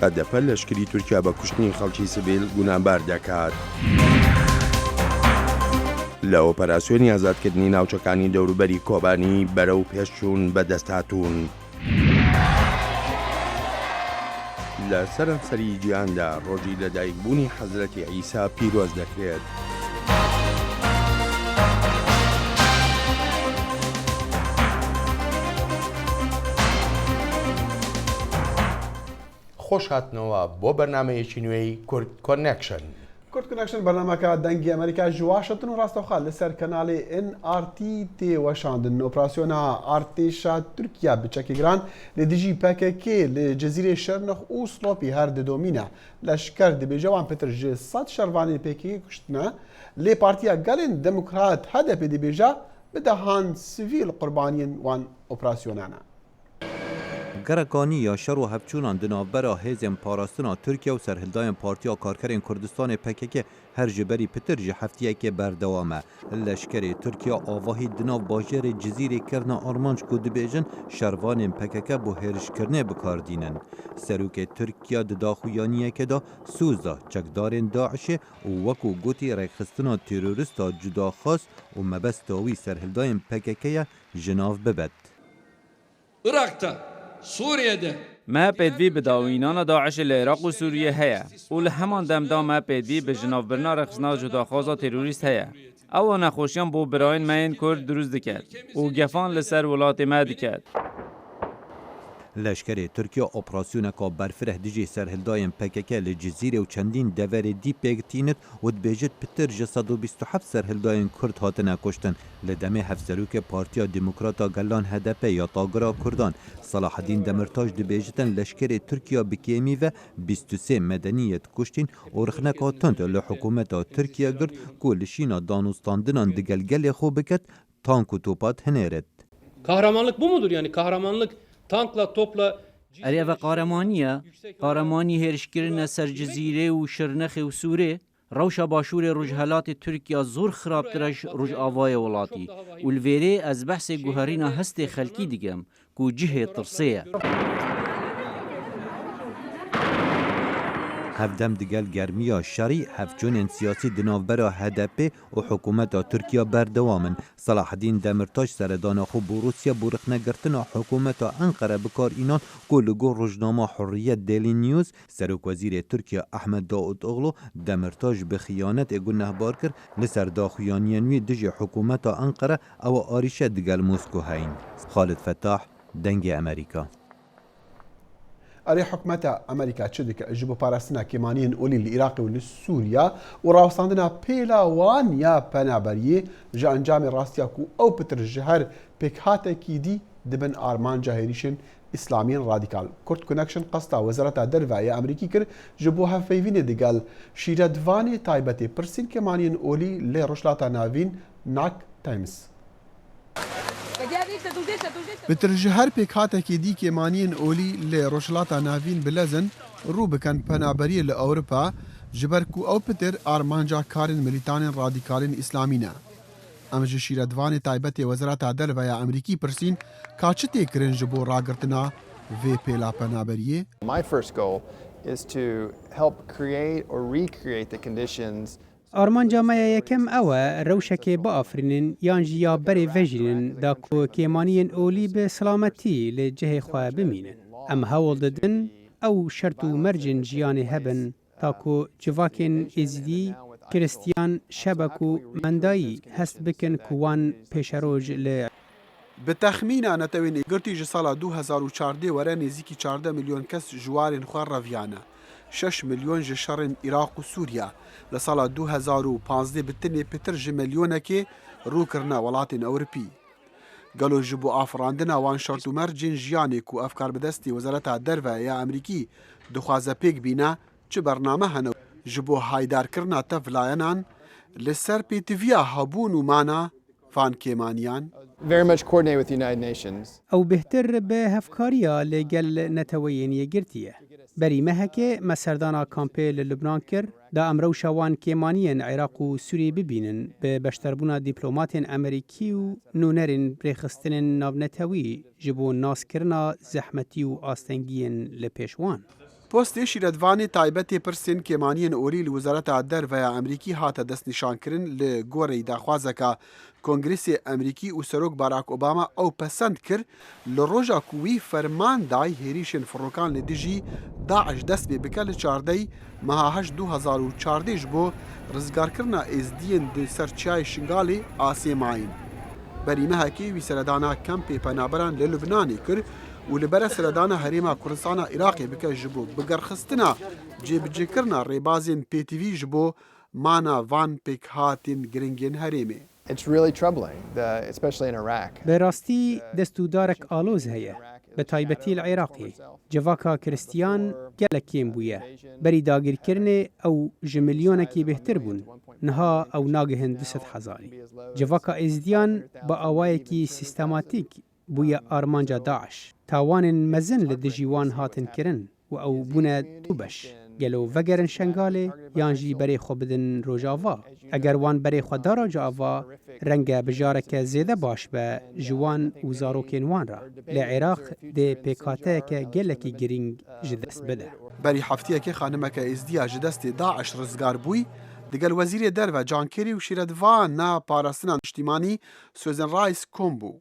هەدەفە لەشکری تورکیا بە کوشتنی خەڵکی سیڤیل گونابار دەکات. لە ئۆپەراسیۆنی ئازادکردنی ناوچەکانی دەوروبەری کۆبانی بەرەو پێشچوون بەدەستهاتوون. لە سەرانسەری جیهاندا ڕۆژی لەدایکبوونی حەزرەتی عیسا پیرۆز دەکرێت. خۆش هاتنەوە بۆ بەرنامەیەکی نوێی کورد کۆنێکشن. کورد کۆنێکشن بەرنامەکە دەنگی ئەمریکا ژواشتن و ڕاستەوخە لەسەر کەناڵی NRT تێوەشاندن ئۆپراسیۆنە ئارتێشا تورکیا بچەکی گران لە دژی PKK لە جەزیرەی شەرنەخ و سڵۆپی هەر دەدۆمینە لەشکەر دەبێژەوان پێتر ژێ 100 شەروانی PKK کوشتنە لێ پارتیا گەلێن دەموکرات هەدەپێ دەبێژە بدەهان سڤیل قوربانیên وان ئۆپراسیۆنانە. گەرەکانی یا شەڕ و هەفچوونان دناوبەرە هێزên parastina Tirkiye û serhildayên Partiya Karkerên Kurdistanê PKK her ji berî pitir ji heftiyekê berdewam e. Leşkerê Tirkiye avahî di nav bajêrê Cizîrê kirina armanc ku dibêjin şervanên PKK bû hêrişkirinê bikardînin. Serokê Tirkiye di daxuyaniyekê da sûz da çekdarên Daişê û wekû gotî rêxistina terorîsta cudaxas û mebesta wî serhildayên PKK'ye ji nav bibet. Irak'ta, Suriye'de ما پێدوی بە داوینانە داعش لە عێراق و سووریە هەیە و لە هەمان دەمدا ما پێدوی بە ژناوبرنا ڕێخستنا جوداخوازا تێرۆریست هەیە. ئەوە نەخۆشیان بۆ برایên مەین کورد دروست دەکات و گەفان لەسەر وڵاتی ما دەکات. Leşkerê Tirkiye operasyoneka berfireh dijî serhildayên PKK li Cizîrê û çendîn deverê dî pêgtînit û dibêjit pitir ji 127 serhildayên Kurd hatine kuştin. Li demê hevserokê Partiya Demokrata Gelan HDP ya Tagira Kurdan Salaheddîn Demirtaş dibêjitin leşkerê Tirkiye bi kêmî ve 23 medeniyet kuştîn û rixneka tund li hikûmeta Tirkiye girt ku li şîna danûstandinan di gelgelê xwe biket tank û topat hinêret. kahramanlık bu mudur yani kahramanlık tankla topla ئەرێڤە قارەمانیە قارەمانی هێرشکردنە سەر جزیرێ و شەرنەخێ و سوورێ ڕەوشە باشوورێ ڕۆژهەلاتی تورکیا زۆر خراپترەش ڕۆژ ئاوایە وڵاتی و لڤێرێ ئەس بەحسێ گوهەرینە هەستێ خەلکی دیگەم کو جihê tirسەیە. Hevdem digel germiya şerî hevçûnên siyasî di navbera HDP û hikûmeta Tirkiye berdewamin. Salaheddîn Demirtaş seredana xwe bû Rûsya bû rixnegirtina hikûmeta Enqere bikarînan ku li gor rojnama Hurriyet Daily News Serokwezîrê Tirkiye Ahmed Daûtoğlu Demirtaş bi xıyanetê gunehbar kir li ser daxuyaniyên wî dijî hikûmeta Enqere ew arîşe digel Moskû heyin. Xalid Fettah, Dengê Amerîka. ئەرێ حکومەتە ئەمریکا چ دکە ji بۆ پاراستنا کێمانیên olî li Iraqê û li Sûriya û rawestandina pêlawan ya penaberiyê ji encamê rastiya ku ew pitir ji her pêkhatekî dî dibin armanca hêrîşên İslamiyên radîkal. Kurd Connection qesta Wezareta Derve ya Amerîkî kir ji bo hevpeyvînê digel şîretvanê taybetê pirsîn kêmaniyên olî lê Rojhilata Navîn Nak Times. Bitir ji her pêkhatekê dî kêmaniyên olî lê Rojhilata Navîn bilezin rû bikin penaberiyê li Ewropa ji ber ku ew pitir armanca karên milîtanên radîkalên İslamî ne. Em ji şîretvanê taybetê Wezareta Derve ya Amerîkî pirsîn ka çi tê kirin ji bo ragirtina vê pêla penaberiyê? My first goal is to help create or recreate the conditions ئارمانجا مەیە یەکەم ئەوە ڕەوشەکێ بەئافرینن یان ژ یا بەرێ vejînin da ku kêmaniyên olî bi silametî lê cihê xwe bimînin. Em hewl didin ew şert û mercên jiyanê hebin ta ku civakên êzîdî, kiristiyan, şebek û mendayî hest bikin ku wan pêşeroj li Bi texmîna netewên girtî ji sala 2014 were nêzîkî 14 milyon kes ji warên xwe reviyane. 6 milyon ji şerên Iraq û Sûriya. Li sala 2015 bi tinê pitir ji milyonekê rûkirina welatên Ewropî. Gelo ji bo afirandina wan şert û mercên jiyanê ku efkar bi destê Wezareta Derve ya Amerîkî dixwaze pêk bîne çi bername hene ji bo haydarkirina tev layenan li ser pêtiviya hebûn û mana van kêmaniyan. very much coordinate with the United Nations. ئەو بهتر بە هەفکاریە لەگەل نەتەوەیەن یەگرتیە. بەری مەهەکێ مەسەردانا کامپێ لە لوبنان کرد دا ئەمرەو شەوان کێمانیەن عێراق و سووری ببینن بە بەشتەربوونا دیپلۆماتێن ئەمریکی و نونەرین برێخستنên ناونەتەوی ji bo naskirina zehmetî û astengiyên li pêşwan. پۆستێ شیرەتوانی تایبەتێ پرسên کێمانیên ئۆری li وزارەتا derveya Emerîkî hate destnîşankirin li goreyî daxwazeka Kongresê Emerîkî û Serok Barack Obama ew pesend kir li roja ku wî ferman dayî hêrîşên firokan li dijî Daeş dest pê bike li çardeyî meha heşt 2014 ji bo rizgarkirina êzdiyên di ser çiyayê Şingalê asê mayîn. Berî mehekê wî seredana kempê penaberan li Lubnanê kir û li bere seredana Herêma Kurdistana Iraqê bike ji bo bigerxistina cêbicêkirina rêbazên pêtivî ji bo mana van pêkhatên giringên herêmê. It's really troubling, especially in Iraq. به راستی دەستوردارێک ئالۆز هەیە بە تایبەتی لە عێراقی جەڤاکە کریستیان gelek kêm bûye berî dagirkirinê ew ji milyonekî bêhtir bûn niha ew nagihin 200,000. Cevaka êzdiyan bi awayekî sîstematîk bûye armanca Daeş. Tawanên mezin li dijî wan hatin kirin û ew bûne du beş. Gelo vegerin Şengalê yan jî berê xwe bidin rojava. Eger wan berê xwe da rojava renge bijareke zêde baş be ji wan û zarokên wan re. Li Iraq dê pêkhateyeke gelekî giring ji dest bide. Berî heftiyekê xanimeke êzdiya ji destê Daeş rizgar bûy, digel Wezîrê Derve Can Kerî û şîretvana parastina niştîmanî Susan Rice kom bû.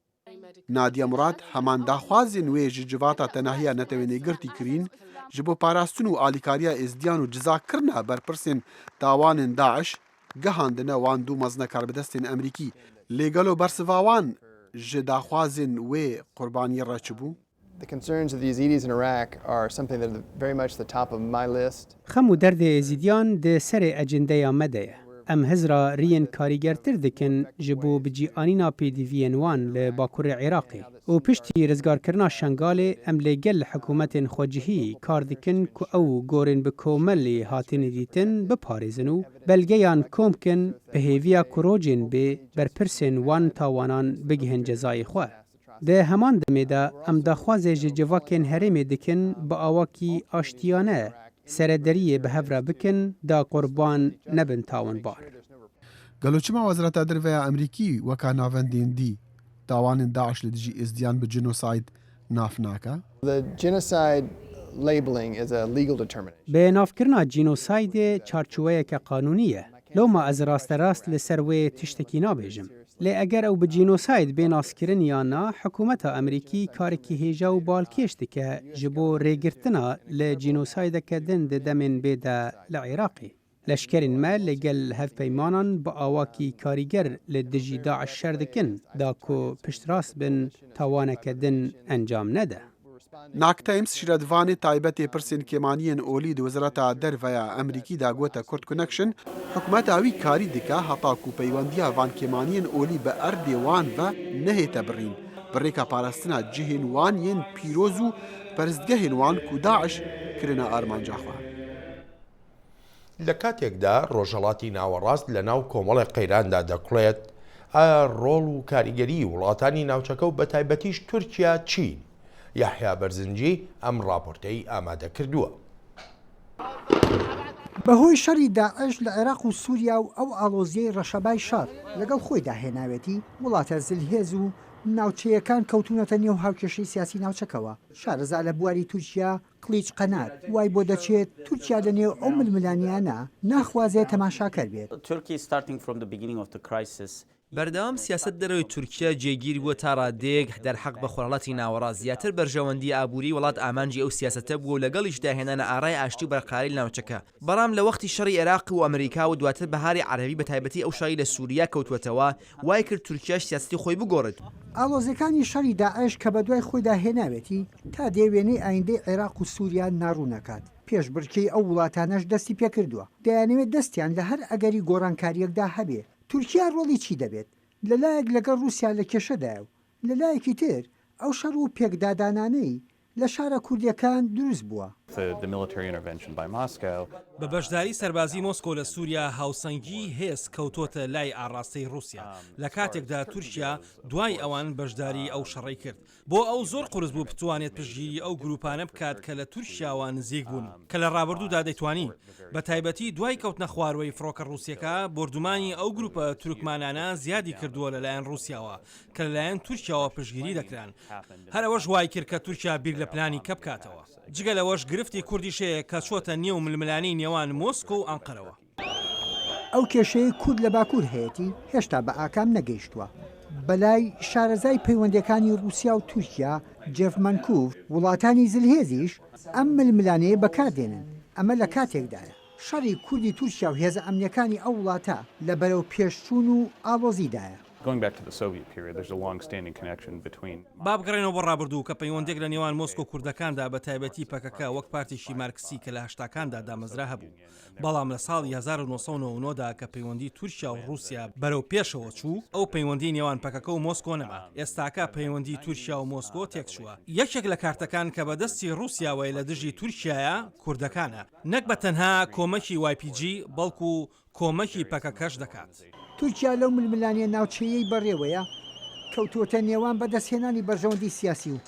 Nadia Murad heman daxwazên wê ji civata tenahiya netewênê girtî kirîn ji bo parastin û alîkariya êzdiyan û cizakirina berpirsên tawanên Daeş gihandine wan du mezinekar bi destên Emerîkî. Lêgelo bersiva wan ji daxwazên wê qurbaniyê re çi bû? The concerns of the Yazidis in Iraq are something that are very much the top of my list. Xem û derdê êzidiyan di serê ecendeya me de ye. Em hezra riyên karîgertir dikin ji bo bicîanîna pêdiviyên wan li Bakurê Iraqê û piştî rizgarkirina Şengalê em lê gel hikûmetên xwecihî kar dikin ku ew gorên bi komelê hatine dîtin biparêzin û belgeyan kom bikin bi hêviya ku rojên bê berpirsên wan tawanan bigihin cezayê xwe. Di heman demê de em daxwazê ji civakên herêmê dikin bi awakî aştiyane serederiyê bi hev re bikin da qurban nebin tawanbar. Galoçima Wezareta Derveya Emerîkî weka navendên dî tawanên Daeş li dijî êzdiyan bi genocide nav nake? The genocide labeling is a legal determination. Bi navkirina genocide çarçoveyeke qanûnî ye. Loma ez rasterast li ser wê tiştekî nabêjim. Lê eger ew bi genocide bê naskirin yan na, hikûmeta Emerîkî karekî hêja û balkêş dike ji bo rêgirtina li genocideke din di demên bê de li Iraqê. Leşkerên me li gel hevpeymanan bi awakî karîger li dijî Daeş şer dikin da ku piştrast bin tawaneke din encam nede. Naktems şîretvanê taybetê pirsên kêmaniyên olî di Wezareta Derveya Emerîkî da gote Kurd Connection, hikûmeta wî karî dike heta ku peywendiya van kêmaniyên olî bi erdê wan ve nehête birîn. Bi rêka parastina cihên wan yên pîroz û peristgehên wan ku Daeş kirine armanca xwe. لە کاتێکدا ڕۆژهەڵاتی ناوەڕاست لە ناو کۆمەڵی قەیراندا دەکڵێت ڕۆڵ و کاریگەری وڵاتانی ناوچەکە و بە تایبەتیش تورکیا چین. یحیا بەرزنجی ئەم راپۆرتەی ئامادە کردووە. بەهۆی شەری داعش لە عێراق و سووریا و ئەو ئاڵۆزیەی ڕەشەبای شار لەگەڵ خۆی داهێناوێتی وڵاتە زلهێز و ناوچەیەکان کەوتونەتە نێو هاوکێشەی سیاسی ناوچەکەوە. شارەزا لە بواری تورکیا قلیچ قەنات وای بۆ دەچێت تورکیا لە نێو ئەو ململانیانە ناخوازێت تەماشاکەر بێت. بەردەوام سیاست دەرەوەی تورکیا جێگیر بووە تا ڕادەیەک دەرحەق بە خۆرهەڵاتی ناوەڕاست زیاتر بەرژەوەندی ئابووری وڵات ئامانجی ئەو سیاسەتە بووە و لەگەڵیش داهێنانە ئاڕای ئاشتی و بەرقەراری ناوچەکە. بەڵام لە وەختی شەڕی عێراق و ئەمریکا و دواتر بەهاری عەرەبی بە تایبەتی ئەو شەڕی لە سووریا کەوتوەتەوە وای کرد تورکیاش سیاسەتی خۆی بگۆڕێت. ئاڵۆزەکانی شەڕی داعش کە بە دوای خۆی داهێناوێتی تا دێوێنەی ئایندەی عێراق و سووریا ناڕوونەکات. پێش بڕکەی ئەو وڵاتانەش دەستی پێکردووە. دەیانەوێت دەستیان لە هەر ئەگەری گۆڕانکاریەکدا هەبێ. تورکیا ڕۆڵی چی دەبێت؟ لەلایەک لەگەڵ رووسیا لە کێشەدایە و لەلایەکی تر ئەو شەڕ و پێکدادانانەی لە شارە کوردیەکان دروست بووە. بە بەشداری سەربازی مۆسکۆ لە سووریا هاوسەنگی هێز کەوتۆتە لای ئاڕاستەی رووسیا لە کاتێکدا تورکیا دوای ئەوان بەشداری ئەو شەڕی کرد. بۆ ئەو زۆر قورس بوو بتوانێت پشتگیری ئەو گروپانە بکات کە لە تورکیاوان نزیک بوون کە لە ڕابردوودا دەیتوانی. بە تایبەتی دوای کەوتنە خواروەی فڕۆکە رووسیەکە بردومانی ئەو گروپە تورکمانانە زیادی کردووە لەلایەن رووسیاوە کە لەلایەن تورکیاوە پشتگیری دەکران. هەرەوەش وای کرد کە تورکیا بیر لە پلانی کە بکاتەوە. جگە لەوەش گرفتی کوردیشەیە کە چۆتە نێو ململانی نێوان مۆسکۆ و ئەنقەرەوە. ئەو کێشەیە کورد لە باکوور هەیەی هێشتا بە ئاکام نەگەیشتووە. بەلای شارەزای پەیوەندەکانی رووسیا و تورکیا جێفمانکوف وڵاتانی زلهێزیش ئەم ململانەیە بەکاردێنن. ئەمە لە کاتێکدایە شەڕی کوردی تورکیا و هێزە ئەمنیەکانی ئەو وڵاتە لە بەرەو پێشچوون و ئاڵۆزیدایە. با بگەڕێنەوە بۆ ڕابردوو کە پەیوەندێک لە نێوان مۆسکۆ و کوردەکاندا بە تایبەتی پەکەکە وەک پارتیشی مارکسی کە لە هەشتاکاندا دامەزرا هەبوو. بەڵام لە ساڵی 1990دا کە پەیوەندی تورکیا و رووسیا بەرەو پێشەوە چوو ئەو پەیوەندی نێوان پەکەکە و مۆسکۆ نەما. ئێستاکە پەیوەندی تورکیا و مۆسکۆ تێکچووە. یەکێک لە کارتەکان کە بەدەستی رووسیاوەی لە دژی تورکیایە کوردەکانە، نەک بە تەنها کۆمەکی YPG بەڵکو کۆمەکی پەکەکەش دەکات. تورکیا لەو ململانیە ناوچەیەی بەڕێوەیە کەوتوتە نێوان بەدەستهێنانی بەرژەوەندی سیاسی و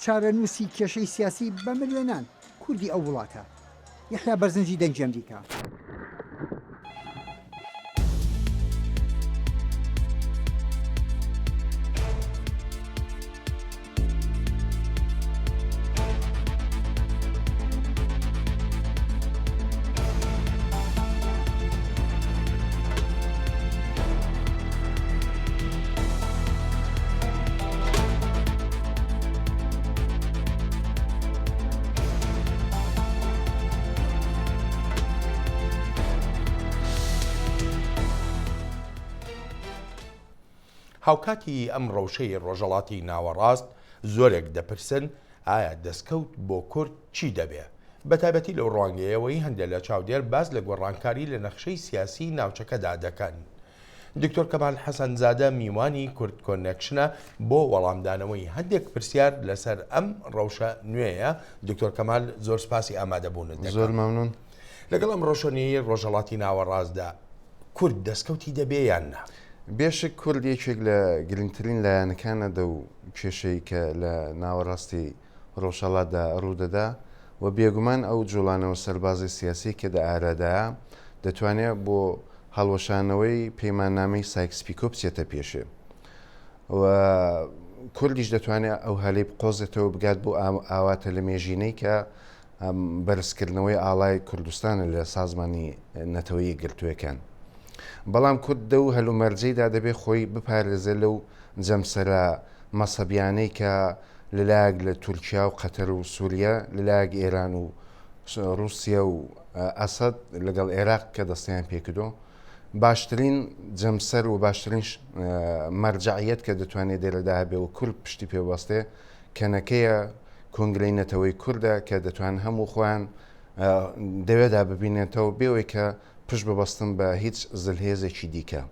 چارەنووسی کێشەی سیاسی بە ملیۆنان کوردی ئەو وڵاتە. یحیا بەرزنجی دەنگی ئەمریکا. هاوکاتی ئەم ڕەوشەی ڕۆژەڵاتی ناوەڕاست زۆرێک دەپرسن ئایا دەستکەوت بۆ کورد چی دەبێ؟ بەتایبەتی لەو ڕوانگەیەوەی هەندێک لە چاودێر باز لە گۆڕانکاری لە نەخشەی سیاسی ناوچەکەدا دەکەن. دکتۆر کەمال حەسەنزادە میوانی کورد کۆنێکشنە بۆ وەڵامدانەوەی هەندێک پرسیار لەسەر ئەم ڕەوشە نوێیە. دکتۆر کەمال زۆر سپاسی ئامادەبوونت. زۆر مەمنون. لەگەڵ ئەم ڕۆژەنەیەی ڕۆژەڵاتی ناوەڕاستدا کورد دەستکەوتی دەبێ یان نا؟ بێشک کورد یەکێک لە گرنگترین لایەنەکانەدا و کێشەی کە لە ناوەڕاستی ڕۆژهەڵاتدا ڕوودەدا و بێگومان ئەو جوڵانەوە سەربازی سیاسی کە دە ئارادایە دەتوانێت بۆ هەڵوەشانەوەی پەیماننامەی سایکس-پیکۆ بچێتە پێشێ و کوردیش دەتوانێت ئەو هەلەی بقۆزێتەوە بگات بۆ ئاواتە لە مێژینەی کە بەرزکردنەوەی ئاڵای کوردستانە لە سازمانی نەتەوەیی گرتووەکان. بەڵام کورد دە و هەلومەرجەیدا دەبێت خۆی بپارێزە لەو جەمسەرە مەسەبیانەی کە لەلایەک لە تورکیا و قەتەر و سووریا لەلایەک ئێران و رووسیا و ئەسەد لەگەڵ عێراق کە دەستیان پێکردو باشترین جەمسەر و باشترین مەرجعیەت کە دەتوانێت دێرەدا هەبێ و کورد پشتی پێوەستێ کەنەکەیە کۆنگرەی نەتەوەی کووردە کە دەتوان هەموو خۆیان دەوێدا ببینێتەوە بێەوەی کە پشت ببەستن بە هیچ زلهێزێکی دیکە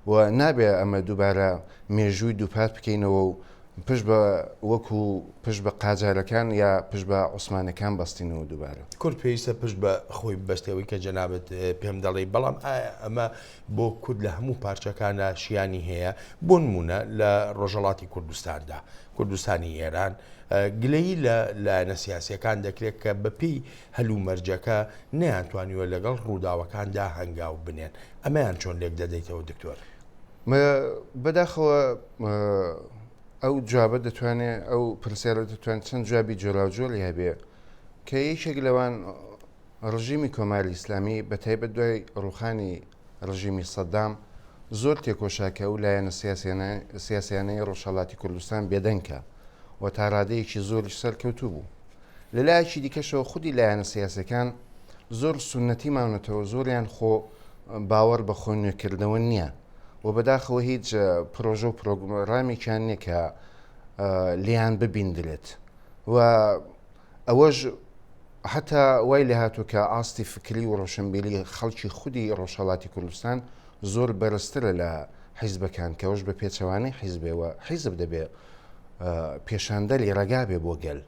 و نابێ ئەمە دووبارە مێژووی دووپات بکەینەوە و پشت بە وەکو پشت بە قاجارەکان یا پشت بە عوسمانەکان بەستینەوە دووبارە. کورد پێویستە پشت بە خۆی بەستەوەی کە جەنابەت پێم دەڵێ، بەڵام ئەمە بۆ کورد لە هەموو پارچەکانە شیانی هەیە. بۆ نمونە لە ڕۆژەڵاتی کوردستاندا کوردستانی ئێران گلەیی لە لایەنە سیاسیەکان دەکرێت کە بەپێی هەلومەرجەکە نەیانتوانیوە لەگەڵ ڕووداوەکاندا هەنگاو بنێن. ئەمەیان چۆن لێک دەدەیتەوە دکتۆر؟ بەداخەوە ئەو جوابە دەتوانێت ئەو پرسیارە دەتوانێت چەند جوابی جۆراوجۆڵی هەبێ کە یەکێک لەوان ڕژیمی کۆماری ئیسلامی بەتایبەت دوای ڕوخانی ڕژیمی سەدام زۆر تێکۆشاکە و لایەنە سیاسیانەی ڕۆژهەڵاتی کوردستان بێدەنگکە و تا ڕادەیەکی زۆری سەرکەوتوو بوو. لەلایەکی دیکەشەوە خودی لایەنە سیاسەکان زۆر سونەتی ماونەتەوە، زۆریان خۆ باوەڕ بە خۆنوێکردنەوە نییە و بەداخەوە هیچ پرۆژە و پرۆگرامێکیان نییە کە لیان ببیندرێت و ئەوەش حتا وای لە هاتوو کە ئاستی فکری و ڕۆشنبیلی خەڵکی خودی ڕۆژهەڵاتی کوردستان زۆر بەرزترە لە حیزبەکان کەەوەش بە پێچەوانەی حیزبێەوە حیزب دەبێت پێشاندەری ڕەگا بێ بۆ گەل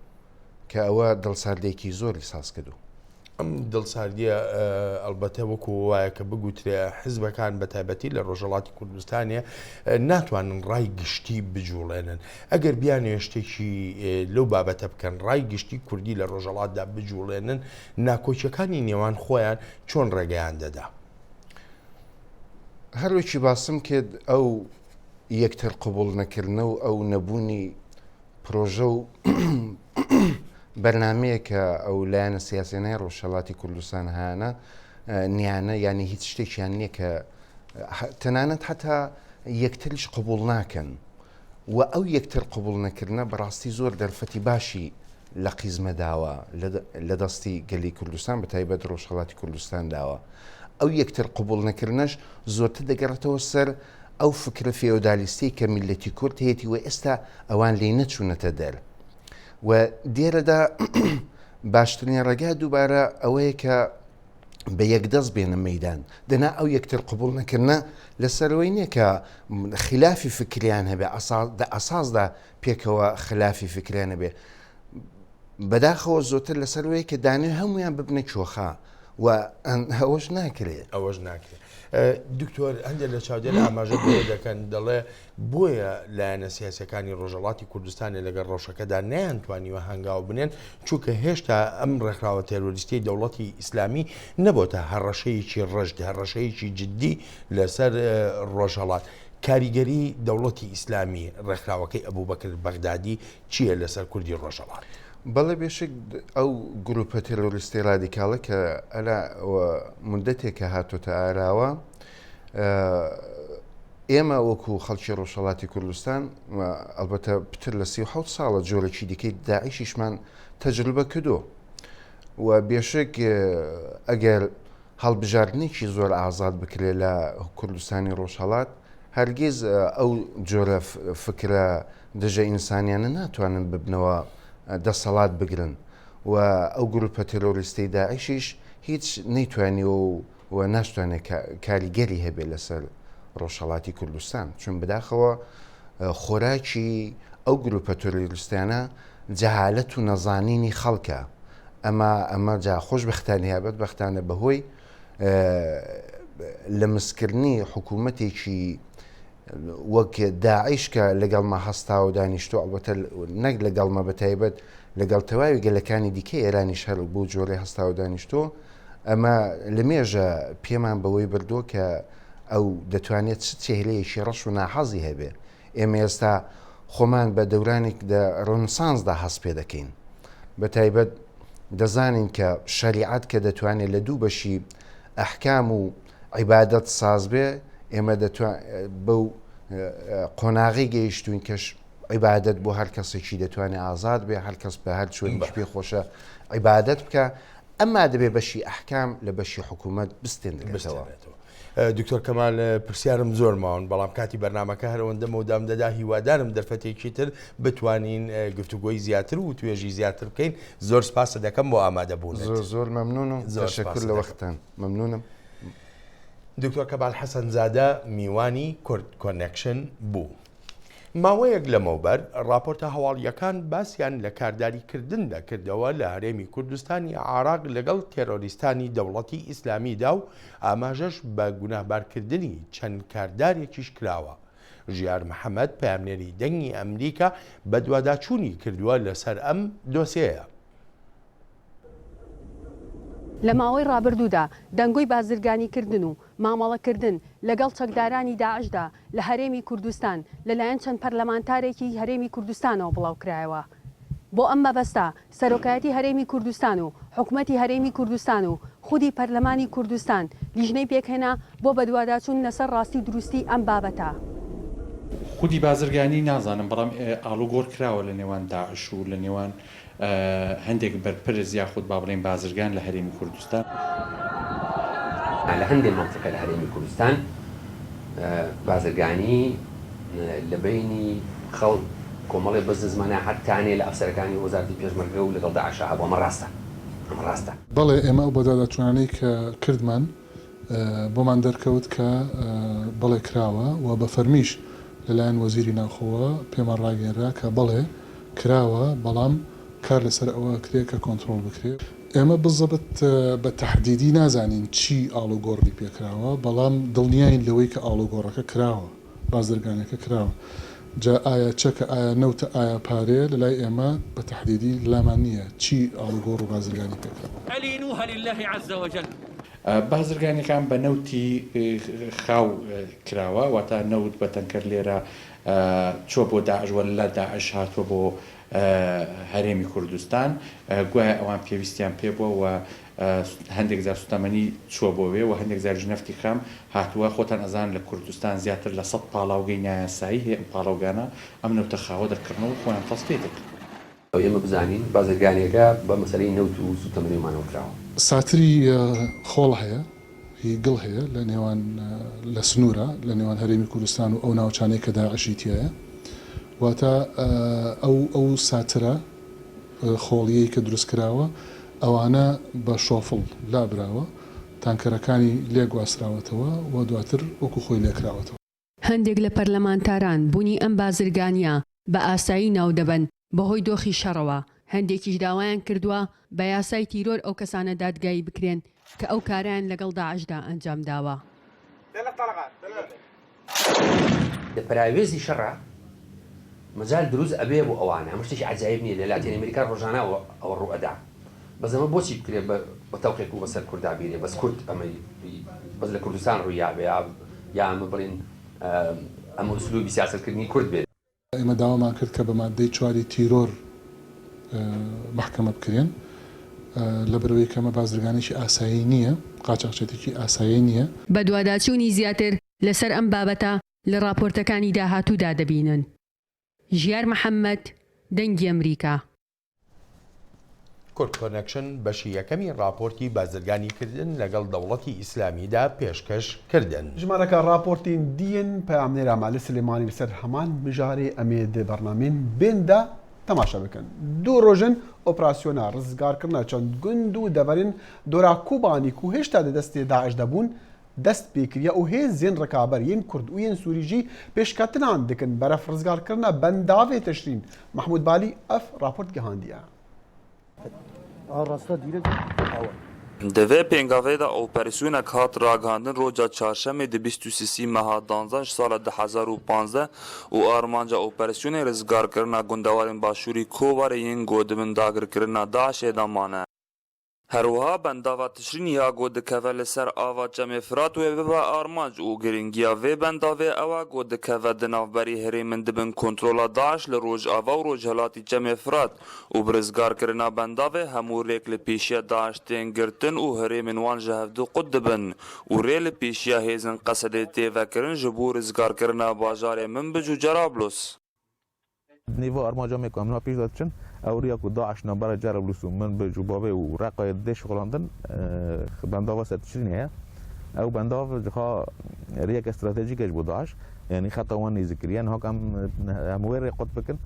کە ئەوە دڵساردێکی زۆری ساز کردو. ئەم دڵساردیە ئەلبەتە وەکو وایە کە بگوترێ حیزبەکان بە تایبەتی لە ڕۆژهەڵاتی کوردستانیە ناتوانن ڕای گشتی بجوڵێنن. ئەگەر بیانێ شتێکی لەو بابەتە بکەن ڕای گشتی کوردی لە ڕۆژهەڵاتدا بجوڵێنن، ناکۆچیەکانی نێوان خۆیان چۆن ڕێگەیان دەدا؟ هەروەکی باسم کرد ئەو یەکتر قبول نەکردنە و ئەو نەبوونی پرۆژە و بەرنمەیەکە ئەو لایەنە سیاسێنەی ڕۆژهەڵاتی کوردستان هانە نیانە یعنی هیچ شتێکیان نییە کە تەنانەت حتا یەکتریش قبول ناکەن و ئەو یەکتر قبول نەکردنە بەڕاستی زۆر دەرفەتی باشی لە قیزمە داوە لە دەستی گەلی کوردستان بە تایبەت ڕۆژهەڵاتی کوردستان داوە ئەو یەکتر قبول نەکردنەش زۆرتر دەگەڕێتەوە سەر ئەو فکرە فێودالیستی کە میلەتی کورد هەیەی و ئێستا ئەوان لێ نەچوونەتە دەر و دێرەدا باشترین ڕێگا دووبارە ئەوەیە کە بە یەکدەست بێنە مەیدان دەنا ئەو یەکتر قبول نەکردە لەسەرەوەی نییە کە خلافی فکریان هەبێ ئەساسدا پێکەوە خلافی فکریان هەبێ بەداخەوە زۆرتر لەسەرەوەی کە دانێ هەمویان ببنە چۆخە و ئەوەش ناکرێت ئەوەش ناکرێت دکتۆر هەندێک لە چاودێر ئاماژە بۆ دەکەن دەڵێ بۆیە لایەنە سیاسەکانی ڕۆژهەڵاتی کوردستانی لەگەڵ ڕەوشەکەدا نەیانتوانیوە هەنگاو بنێن چونکە هێشتا ئەم ڕێکخراوە تێرۆریستی دەوڵەتی ئیسلامی نەبووتە هەڕەشەیەکی ڕەشد هەڕەشەیەکی جددی لەسەر ڕۆژهەڵات کاریگەری دەوڵەتی ئیسلامی ڕێکخراوەکەی ئەبوو بەکر بەغدادی چییە لەسەر کوردی ڕۆژهەڵات بەڵێ بێشک ئەو گروپە تێرۆریستی رادیکاڵە کە ئەلا مدەتێکە هاتوۆتە ئاراوە ئێمە وەکو خەڵکی ڕۆژهەڵاتی کوردستان ئەلبەتە پتر لە 37 ساڵە جۆرەی دیکەی داعیشیشمان تەجربە کردو و بێشک ئەگەر هەڵبژاردنێکی زۆر ئازاد بکرێت لە کوردستانی ڕۆژهەڵات هەرگیز ئەو جۆرە فکرە دژە ئینسانیانە ناتوانن ببنەوە دەسەڵات بگرن و ئەو گروپە تێرۆریستی داعیشیش هیچ نەیتوانی و ناشتوانێت کاریگەری هەبێت لەسەر ڕۆژهەڵاتی کوردستان چون بەداخەوە خۆراکی ئەو گروپە تۆریلیستانە جەهالەت و نەزانینی خەڵکە ئەمە جا خۆشبەختانە هەبێت بەختانە بەهۆی لە مسکردنی حکوومەتێکی وەک داعیش کە لەگەڵمە هەستا و دانیشتۆ ئەڵبەتە نەک لەگەڵمە بەتایبەت لەگەڵ تەواوی گەلەکانی دیکەی ئێرانیش هەر بۆ جۆرەی هەستا و دانیشتۆ ئەمە لە مێژە پێمان بەوەی بردووە کە ئەو دەتوانێت چهلەیەکی ڕەش و ناحەزی هەبێ ئێمە ئێستا خۆمان بە دەورانێک ڕۆنسانسدا هەست پێ دەکەین بە تایبەت دەزانین کە شەریعەت کە دەتوانێت لە دوو بەشی ئەحکام و عیبادەت ساز بێ ئێمە بەو قۆناغی گەیشتوین کەش عیبادەت بۆ هەر کەسێکی دەتوانێت ئازاد بێ هەر کەس بە هەر چۆنیش پێ خۆشە عیبادەت بکە ئەمما دەبێ بەشی ئەحکام لە بەشی حکوومەت بستێنێتەوە. دکتۆر کەمال پرسیارم زۆر ماون بەڵام کاتی بەرنمەکە هەرەوەندە مەودام دەدا هیوادارم دەرفەتێکی تر بتوانین گفتوگۆی زیاتر و توێژی زیاتر بکەین زۆر سپاسە دەکەم بۆ ئامادە بوون زۆر مەمنون و تەشەکر لە وەختان مەمنونم. دکتۆر کەمال حەسەن زادە میوانی کورد کۆنێکشن بوو. ماوەیەک لەمەوبەر راپۆرتە هەواڵیەکان باسییان لە کارداریکردن دەکردەوە لە هەرێمی کوردستانی عراق لەگەڵ تێرۆریستانی دەوڵەتی ئیسلامیدا و ئاماژەش بە گوناهبارکردنی چەند کاردارێکیش کراوە. ژیار محەممەد پامنێری دەنگی ئەمریکا بە دوواداچوونی کردووە لەسەر ئەم دۆسەیە. لە ماوەی ڕابردوودا دەنگۆی بازرگانیکردن و مامەڵەکردن لەگەڵ چەکدارانی داعشدا لە هەرێمی کوردستان لەلایەن چەند پەرلەمانتارێکی هەرێمی کوردستانەوە بڵاوکرایەوە. بۆ ئەم مەبەستە سەرۆکایەتی هەرێمی کوردستان و حکوومەتی هەرێمی کوردستان و خودی پەرلەمانی کوردستان لیژنەی پێکهێنا بۆ بەدواداچوون لەسەر ڕاستی دروستی ئەم بابەتە. خودی بازرگانی نازانم بەڵام ئاڵوگۆڕ کراوە لە نێوان داعش و لە نێوان هەندێک بەرپرز یاخود با بڵێن بازرگان لە هەرێمی کوردستان لە هەندێک منطقە لە هەرێمی کوردستان بازرگانی لە بینی خەڵک کۆمەڵی بەز زمانە هەرتانێ لە ئەفسەرەکانی وەزارەتی پێشمەرگە و لەگەڵ داعشە هەبوو ئەمە ڕاستە. بەڵێ ئێمە ئەو بەداداچوانەی کە کردمان بۆمان دەرکەوت کە بەڵێ کراوە و بە فەرمیش لەلایەن وەزیری ناوخۆوە پێمان ڕاگەێنرا کە بەڵێ کراوە بەڵام کار لەسەر ئەوە کرێ کە کۆنتترۆل بکرێت. ئێمە بزەبت بە تەحدیدی نازانین چی ئاڵوگۆڕی پێکراوە بەڵام دڵنیاین لەوەی کە ئاڵوگۆڕەکە کراوە بازرگانەکە کراوە. جا ئایا چەکە ئایا نەوتە ئایا پارێ لە لای ئێمە بە تەحدیدی لامان نییە چی ئاڵوگۆڕ و بازرگانی پێکراوە. بازرگانەکان بە نەوتی خاو کراوە واتە نەوت بە تەنکەر لێرە چۆ بۆ داعش وەلا داعش هاتووە بۆ هەرێمی کوردستان گوایە ئەوان پێویستیان پێ بووە و هەندێک زار سوتەمەنی چووە بۆوێ و هەندێک زار ژنەفتی خام هاتووە خۆتان ئەزان لە کوردستان زیاتر لە 100 پاڵاوگەی نایاسایی هەیە ئەم پاڵاوگانە ئەم نەوتە خاوە دەرکردنەوە خۆیان تەست پێ دەکەن. ئێمە بزانین بازرگانیەکە بە مەسەلەی نەوت و سوتەمەنیمانەوە کراوە. ساتری خۆڵ هەیە هی گڵ هەیە لە نێوان لە سنوورە لە نێوان هەرێمی کوردستان و ئەو ناوچانەی کە داعشی تایە واتە ئەو ساترە خۆڵیەی کە دروست کراوە ئەوانە بە شۆفڵ لابراوە تانکەرەکانی لێ گواسراوەتەوە و دواتر وەکو خۆی لێکراوەتەوە. هەندێک لە پەرلەمانتاران بوونی ئەم بازرگانیە بە ئاسایی ناو دەبن بەهۆی دۆخی شەڕەوە هەندێکیش داوایان کردووە بە یاسای تیرۆر ئەو کەسانە دادگایی بکرێن کە ئەو کاریان لەگەڵ داعشدا ئەنجام داوە. لە پراوێزی شەڕە مەجال دروست ئەبێ بۆ ئەوانە هەموو شتێکی عەجایب نییە لە لاتین ئەمریکا ڕۆژانە ئەوە ڕوئەدا بەس ئەمە بۆچی بکرێت بە تەوقێک و بەسەر کووردا بیرێ بەس کورد ئەمەی بەس لە کوردستان ڕوویابێ یا ئەمە بڵێن ئەمە ئوسلوبی سیاسەتکردنی کورد بێت. ئێمە داوامان کرد کە بە مادەی 4 تیرۆر محکەمە بکرێن لە بەرەوەی کەمە بازرگانێکی ئاسایی نییە قاچاقچێتێکی ئاسایی نییە. بە دوواداچوونی زیاتر لەسەر ئەم بابەتە لە راپۆرتەکانی داهاتوودا دەبینن. ژیار محەممەد دەنگی ئەمریکا. کورد کۆنەکشن بەشی یەکەمی راپۆرتی بازرگانیکردن لەگەڵ دەوڵەتی ئیسلامیدا پێشکەش کردن. ژمارەکە راپۆرتین دین پەیامنێرە مالی سلێمانی لەسەر هەمان مژارێ ئەمێ بەرنامێن بێندا تەماشا بکەن. دوو ڕۆژن ئۆپراسیۆنا ڕزگارکردنە چەند گوند و دەڤەرن دۆرا کوبانیک و هێشتا دەدەستێ داعش دەبوون دەست پێکریە و هێزێن ڕکابەریین کورد و یەن سووریژی پێشکەتنان دکن بەرەف ڕزگارکردنە بەنداوێ تەشرین محمود بالی ئەف راپۆرت گەهاندیە. Divê pêngavê de operasyona hat ragandin roca çarşemê di 23 meha 12 sala 2015 û armanca operasyonê rizgarkirina gundewarên Başûrî Kovarê yên godibin dagirkirina Daişê de mane. Herwiha bendava tişrîn ya got dikeve li ser ava Cemê Firat wê bibe armanc û giringiya vê bendavê ew got dikeve di navberî herêmin dibin kontrola Daeş li Rojava û Rojhilatî Cemê Firat û bi rizgarkirina bendavê hemû rêk li pêşiya Daeş tên girtin û herêmên wan ji hevdû qut dibin û rê li pêşiya hêzin Qesedê tê vekirin ji bo rizgarkirina bajarê Minbic û Cerablos. نیوا ارماجا میکنم نه پیش دادن اوریا کو داعش نبره جربلوس من به جوابه و رقای دش خلاندن بنداوا ستشینه او بنداوا جخا ريك استراتيجيك بود داعش يعني خطا وان ذكريا هو كم اموير قد بكن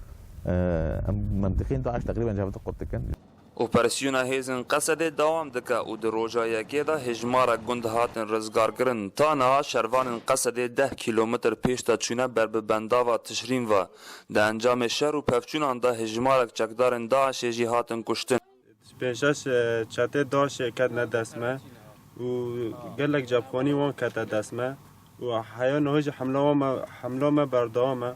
منطقين داعش تقريبا جابت قد بكن Operasyona hêzin Qesedê dawam dike û di roja yekê de hejmarek gund hatin rizgarkirin ta niha şervanên Qesedê 10 kilometr pêş de çûne ber bi bendava tişrîn ve di encamê şer û pevçûnan de hejmarek çekdarên Daişê jî hatin kuştin. Pêşeş çetê Daişê ketine destme û gelek cepxanî wan kete destme û heya niha jî hemla me berdawam e.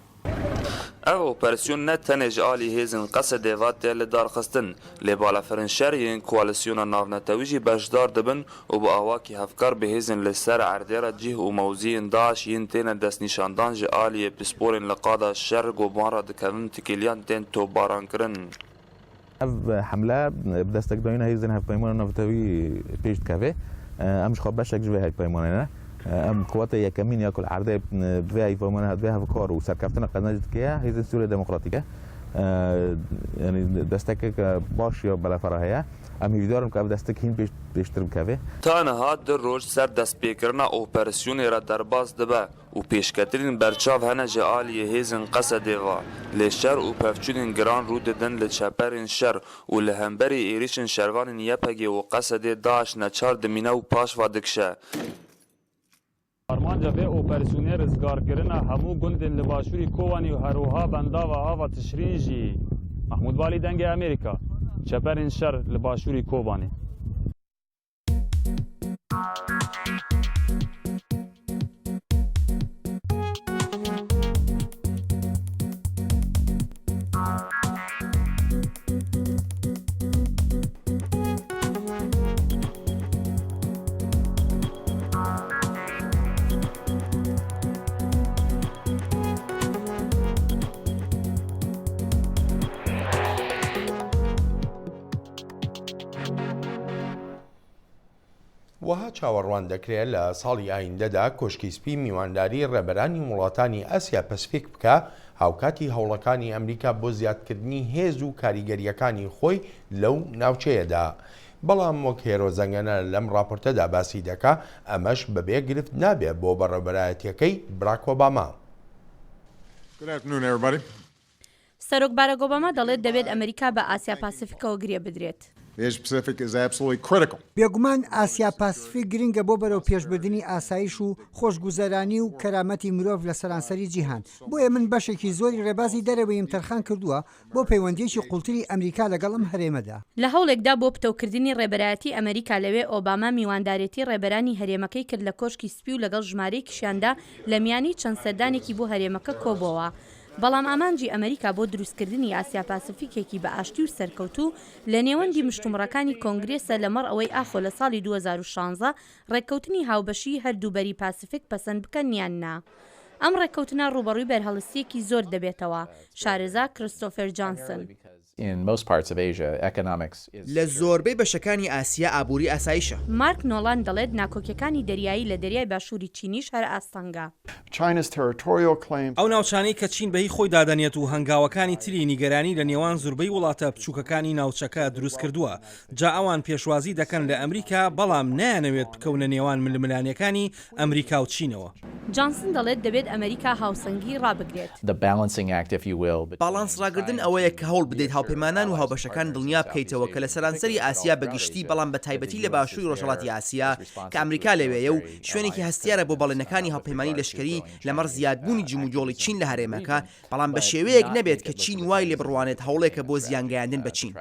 Ev operasyon ne tenê ji alî hêzin Qesedê ve tê li darxistin lê balafirin şer yên koalisyona navnetewî jî beşdar dibin û bi awakî hevkar bi hêzin li ser erdêra cih û mewziyên Daeş yên têne destnîşandan ji aliyê pisporên li qada şer goban ra dikevin tikêliyan tên topbarankirin. ev hemle bi destekdayîna hêzin hevpeymana navtewî pêş dikeve em ji xwe beşek ji vê hevpeymanê ام قوات یکمین یا کل عرضه دوی ایفامانه دوی هفکار و سرکفتن قناجت که هیز سوریه دموکراتیکه یعنی دستک باش یا بلافراهیه امیدوارم که دستک هین پیشتر بکوه تا نها در روز سر دست پیکرنا اپراسیونی را درباز دبه و پیشکترین برچاو هنه جعالی هیزن قصده و لشر و پفچونین گران رو ددن لچپرین شر و لهمبری ایریشن شروان یپگی و قصده داعش نچار دمینه و پاش و دکشه Armanca ve operasyonel rizgarkirina hemû gundên li Başûrî Kovanî û herwiha bendava ava tişrîn jî Mahmud Balî dengê Amerîka çeperên şer li Başûrî Kovanî. وها چاوەڕوان دەکرێت لە ساڵی ئایندەدا کۆشکی سپی میوانداری ڕێبەرانی وڵاتانی ئاسیا پەسفیک بکە هاوکاتی هەوڵەکانی ئەمریکا بۆ زیادکردنی هێز و کاریگەریەکانی خۆی لەو ناوچەیەدا. بەڵام وەک هێرۆزەنگەنە لەم راپۆرتەدا باسی دەکا ئەمەش بەبێ گرفت نابێت بۆ بەڕێبەرایەتیەکەی براک ئۆباما. سەرۆک باراک ئۆباما دەڵێت دەبێت ئەمریکا بە ئاسیا پاسیفیکەوە گرێ بدرێت. بێگومان ئاسیا پاسیفیک گرنگە بۆ بەرەو پێشبردننی ئاسایش و خۆشگوزەرانی و کەرامەتی مرۆڤ لە سەرانسەری جیهان. بۆیە من بەشێکی زۆری ڕێبازی دەرەوەیم تەرخان کردووە بۆ پەیوەندیەکی قوڵتری ئەمریکا لەگەڵ ئەم هەرێمەدا. لە هەوڵێکدا بۆ پتەوکردنی ڕێبەرایەتی ئەمریکا لەوێ ئۆباما میواندارێتی ڕێبەرانی هەرێمەکەی کرد لە کۆشکی سپی و لەگەڵ ژمارەی کشیاندا لە میانی چەند سەردانێکی بۆ هەرێمەکە کۆبەوە. بەڵام ئامانجی ئەمریکا بۆ دروستکردنی ئاسیا پاسیفیکێکی بە ئاشتی و سەرکەوتوو لە نێوەندی مشتومڕەکانی کۆنگرێسە لەمەڕ ئەوەی ئاخۆ لە ساڵی 2016 ڕێککەوتنی هاوبەشی هەردووبەری پاسیفیک پەسەند بکەن یان نا. ئەم ڕێککەوتنە ڕوبەڕووی بەرهەڵستیەکی زۆر دەبێتەوە. شارێزا کریستۆفەر جانسن. لە زۆربەی بەشەکانی ئاسیا ئابووری ئاسایشە. مارک نۆڵان دەڵێت ناکۆکیەکانی دەریایی لە دەریای باشووری چینیش هەر ئاستەنگا. ئەو ناوچانەی کە چین بەهی خۆی دادەنێت و هەنگاوەکانی تری نیگەرانی لە نێوان زۆربەی وڵاتە بچووکەکانی ناوچەکە دروست کردووە. جا ئەوان پێشوازی دەکەن لە ئەمریکا بەڵام نایانەوێت بکەونە نێوان ململانیەکانی ئەمریکا و چینەوە. جانسن دەڵێت دەبێت ئەمریکا هاوسەنگی ڕابگرێت. باڵانس ڕاگردن ئەوەیە کە هەوڵ بدەیت هاوپەیمانان و هاوبەشەکان دڵنیا بکەیتەوە کە لە سەرانسەری ئاسیا بەگشتی بەڵام بە تایبەتی لە باشووری ڕۆژهەڵاتی ئاسیا کە ئەمریکا لەوێیە و شوێنێکی هەستیارە بۆ بەڵێنەکانی هاوپەیمانی لەشکری لەمەڕ زیادبوونی جموجۆڵی چین لە هەرێمەکە بەڵام بە شێوەیەک نەبێت کە چین وای لێ بڕوانێت هەوڵێکە بۆ زیانگەیاندن بە چین.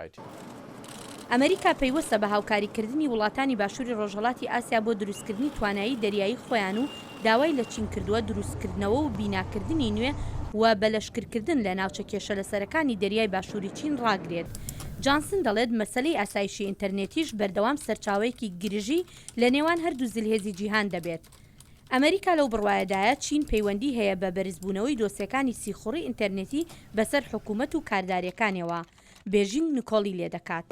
ئەمریکا پەیوەستە بە هاوکاریکردنی وڵاتانی باشووری ڕۆژهەڵاتی ئاسیا بۆ دروستکردنی توانایی دەریایی خۆیان و داوای لە چین کردووە دروستکردنەوە و بیناکردنی نوێ و بەلەشکردکردن لە ناوچە کێشە لە سەرەکانی دەریای باشووری چین ڕاگرێت. جانسن دەڵێت مەسەلەی ئاسایشی ئینتەرنێتیش بەردەوام سەرچاوەیەکی گرژی لە نێوان هەردوو زلهێزی جیهان دەبێت. ئەمریکا لەو بڕوایەدایە چین پەیوەندی هەیە بە بەرزبوونەوەی دۆسیەکانی سیخوڕی ئینتەرنێتی بەسەر حکوومەت و کارداریەکانەوە. بێژینگ نکۆڵی لێ دەکات.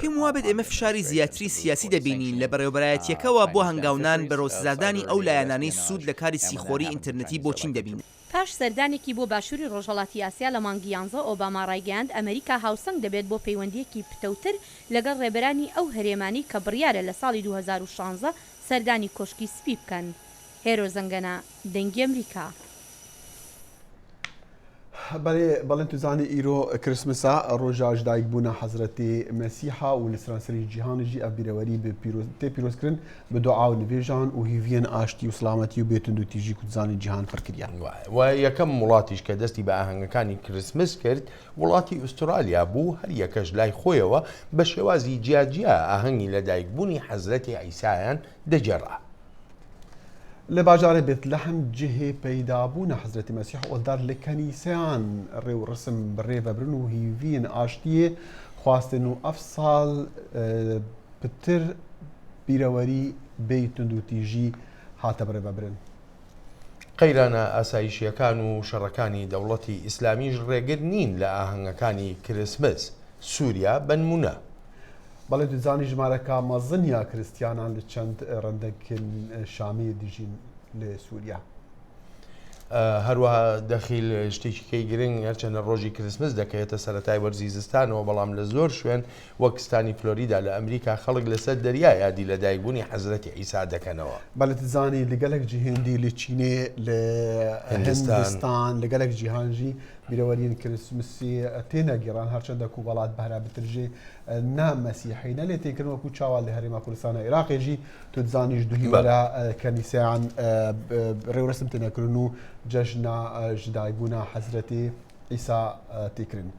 پێم وابێت ئێمە فشاری زیاتری سیاسی دەبینین لە بەڕێوەبەرایەتیەکەوە بۆ هەنگاونان بە ڕۆسزادانی ئەو لایەنانەی سوود لە کاری سیخۆری ئینتەرنێتی بۆ چین دەبین. پاش سەردانێکی بۆ باشووری ڕۆژهەڵاتی ئاسیا لە مانگی 11 ئۆباما ڕایگەیاند ئەمریکا هاوسەنگ دەبێت بۆ پەیوەندیەکی پتەوتر لەگەڵ ڕێبەرانی ئەو هەرێمانی کە بڕیارە لە ساڵی 2016 سەردانی کۆشکی سپی بکەن. هێرۆزەنگەنە دەنگی ئەمریکا. بەڵێن توزانی ئیرۆ کریسمسا ڕۆژاژ دایکبوونە حەزرەتی مەسیحا و لە سەرانسەری جیهانیژی ئەڤبیرەوەری تێ پیرۆزکردن بە دوعا و نوێژان و هیڤیان ئاشتی و سڵامەتی و بێتون و تیژی کوتزانی جیهان فەرکردیان و یەکەم وڵاتیش کە دەستی بە ئاهەنگەکانی کریسمس کرد وڵاتی ئوسترالیا بوو هەر یەکەش لای خۆیەوە بە شێوازی جیاجیا ئاهەنگی لە دایکبوونی حەزرەتی عیسایان دەجێڕا. لە باژارێ بێتلەحەم جهێ پەیدابوونە حەزرەتی مەسیح ئۆلدار لە کەنیسەیان ڕێ و ڕسم بڕێڤەبرن و هیڤین ئاشتیە خواستن و ئەف ساڵ پتر بیرەوەری بێتون و تیژی هاتە بڕێڤەبرن. قەیرانە ئاسایشیەکان و شەڕەکانی دەوڵەتی ئیسلامیش ڕێگر نین لە ئاهەنگەکانی کریسمس. سووریا بنمونە. بەڵێ دزانی ژمارەکە مەزنیا کریسیانان لە چەند ڕەندەکن شامی دیژین لە سووریا. هەروەها دەخیل شتێکی گرنگ هەرچەندە ڕۆژی کریسمس دەکەوێتە سەرەتای وەرزی زستانەوە بەڵام لە زۆر شوێن وەکستانی فلۆریدا لە ئەمریکا خەڵک لەسەر دەریا یادی لە دایکبوونی حەزرەتی عیسا دەکەنەوە. بەڵێ دزانی لەگەلێک جیهێندی لە چینێ لە هندستان لەگەلێک جیهانجی بیرەوەرین کریسمسی تێنە گێڕان هەرچەندە کووبەڵات بەهرا بترژێ نامەسیحی نەلێ تێکردن وەکو چاوان لە هەرێما کوردستانە عێراقێژی تو دزانیش دوهیوەرە کەنیسەیان ڕێوەرسم تێنەکردن و جەژنە ژدایبوونە حەزرەتی ئیسا تێکردن.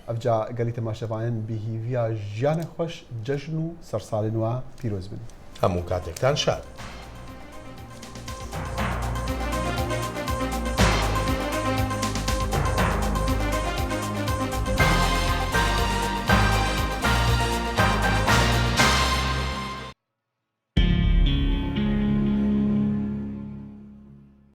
ئەفجا گەلی تەماشەوانن بهیڤیا ژیانە خۆش جەژن و سەرساڵێنوە پیرۆز بن. هەموو کاتێکتان شاد.